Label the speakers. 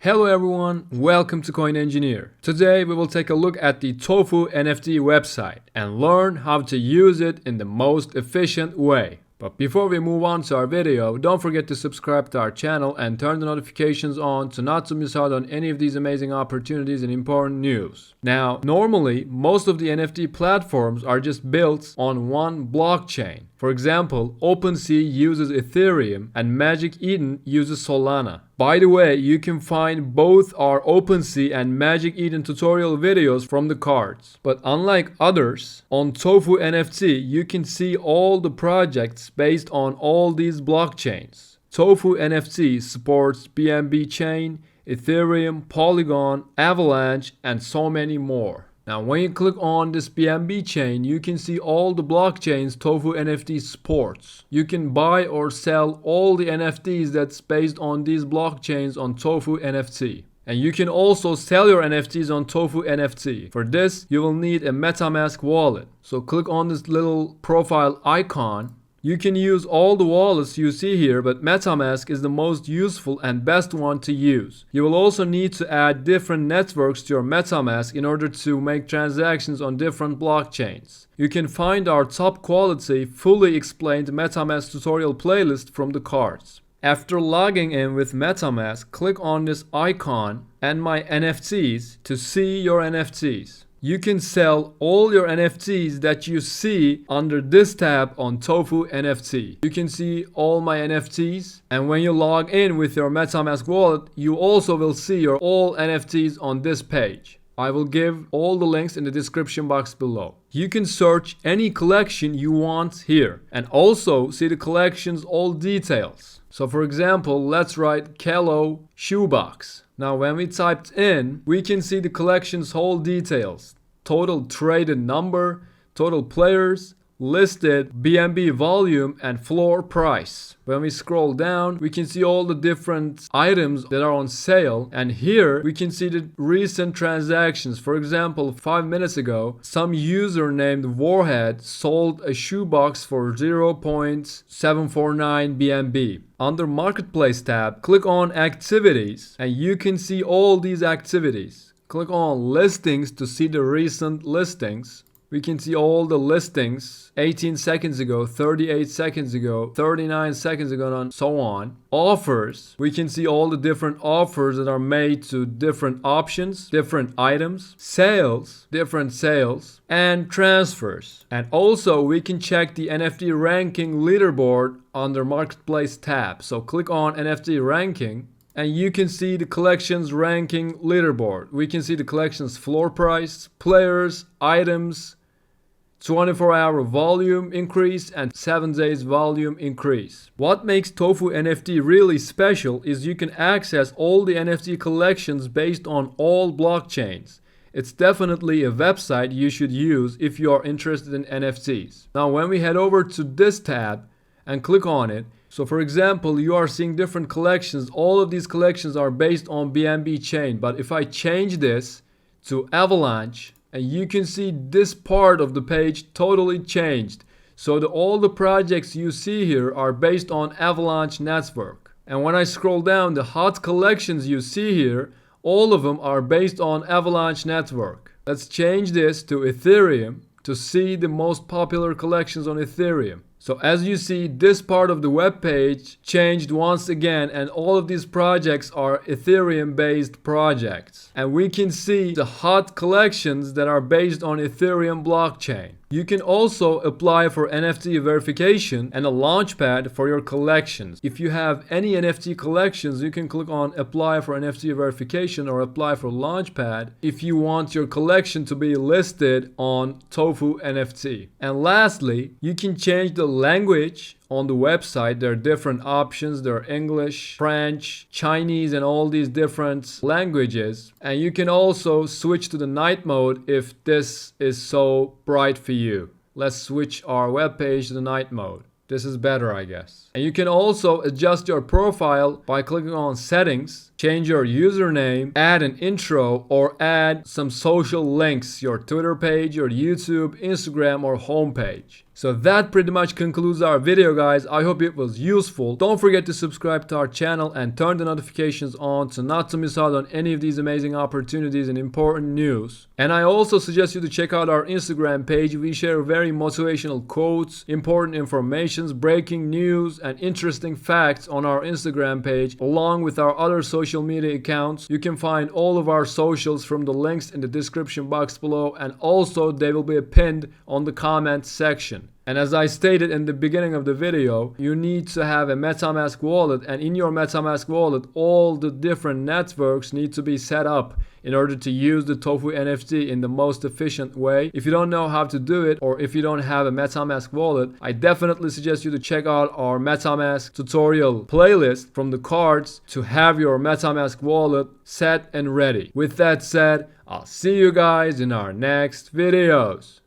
Speaker 1: Hello everyone, welcome to Coin Engineer. Today we will take a look at the Tofu NFT website and learn how to use it in the most efficient way. But before we move on to our video, don't forget to subscribe to our channel and turn the notifications on to not to miss out on any of these amazing opportunities and important news. Now, normally, most of the NFT platforms are just built on one blockchain. For example, OpenSea uses Ethereum and Magic Eden uses Solana. By the way, you can find both our OpenSea and Magic Eden tutorial videos from the cards. But unlike others, on TofuNFT, you can see all the projects based on all these blockchains. TofuNFT supports BNB Chain, Ethereum, Polygon, Avalanche, and so many more. Now, when you click on this BNB chain, you can see all the blockchains TofuNFT supports. You can buy or sell all the NFTs that's based on these blockchains on TofuNFT. And you can also sell your NFTs on TofuNFT. For this, you will need a MetaMask wallet. So click on this little profile icon. You can use all the wallets you see here, but MetaMask is the most useful and best one to use. You will also need to add different networks to your MetaMask in order to make transactions on different blockchains. You can find our top quality, fully explained MetaMask tutorial playlist from the cards. After logging in with MetaMask, click on this icon and My NFTs to see your NFTs. You can sell all your NFTs that you see under this tab on TofuNFT. You can see all my NFTs, and when you log in with your MetaMask wallet, you also will see your all NFTs on this page. I will give all the links in the description box below. You can search any collection you want here and also see the collection's all details. So for example, let's write Kello shoebox. Now when we typed in, we can see the collection's whole details. Total traded number, total players, listed BNB volume, and floor price. When we scroll down, we can see all the different items that are on sale, and here we can see the recent transactions. For example, 5 minutes ago, some user named Warhead sold a shoebox for 0.749 BNB. Under Marketplace tab, click on Activities, and you can see all these activities. Click on Listings to see the recent listings. We can see all the listings 18 seconds ago, 38 seconds ago, 39 seconds ago, and so on. Offers. We can see all the different offers that are made to different options, different items. Sales. Different sales. And transfers. And also we can check the NFT ranking leaderboard under Marketplace tab. So click on NFT ranking. And you can see the collection's ranking leaderboard. We can see the collection's floor price, players, items, 24-hour volume increase, and 7 days volume increase. What makes TofuNFT really special is you can access all the NFT collections based on all blockchains. It's definitely a website you should use if you are interested in NFTs. Now when we head over to this tab and click on it, so for example, you are seeing different collections. All of these collections are based on BNB chain. But if I change this to Avalanche, and you can see this part of the page totally changed. So all the projects you see here are based on Avalanche network. And when I scroll down, the hot collections you see here, all of them are based on Avalanche network. Let's change this to Ethereum to see the most popular collections on Ethereum. So as you see, this part of the web page changed once again, and all of these projects are Ethereum based projects. And we can see the hot collections that are based on Ethereum blockchain. You can also apply for NFT verification and a launchpad for your collections. If you have any NFT collections, you can click on apply for NFT verification or apply for launchpad if you want your collection to be listed on TofuNFT. And lastly, you can change the language on the website. There are different options. There are English, French, Chinese, and all these different languages. And you can also switch to the night mode if this is so bright for you. Let's switch our web page to the night mode. This is better, I guess. And you can also adjust your profile by clicking on settings, change your username, add an intro, or add some social links, your Twitter page, your YouTube, Instagram, or homepage. So that pretty much concludes our video, guys. I hope it was useful. Don't forget to subscribe to our channel and turn the notifications on so not to miss out on any of these amazing opportunities and important news. And I also suggest you to check out our Instagram page. We share very motivational quotes, important informations, breaking news, and interesting facts on our Instagram page, along with our other social media accounts. You can find all of our socials from the links in the description box below, and also they will be pinned on the comment section. And as I stated in the beginning of the video, you need to have a MetaMask wallet, and in your MetaMask wallet, all the different networks need to be set up in order to use the Tofu NFT in the most efficient way. If you don't know how to do it, or if you don't have a MetaMask wallet, I definitely suggest you to check out our MetaMask tutorial playlist from the cards to have your MetaMask wallet set and ready. With that said, I'll see you guys in our next videos.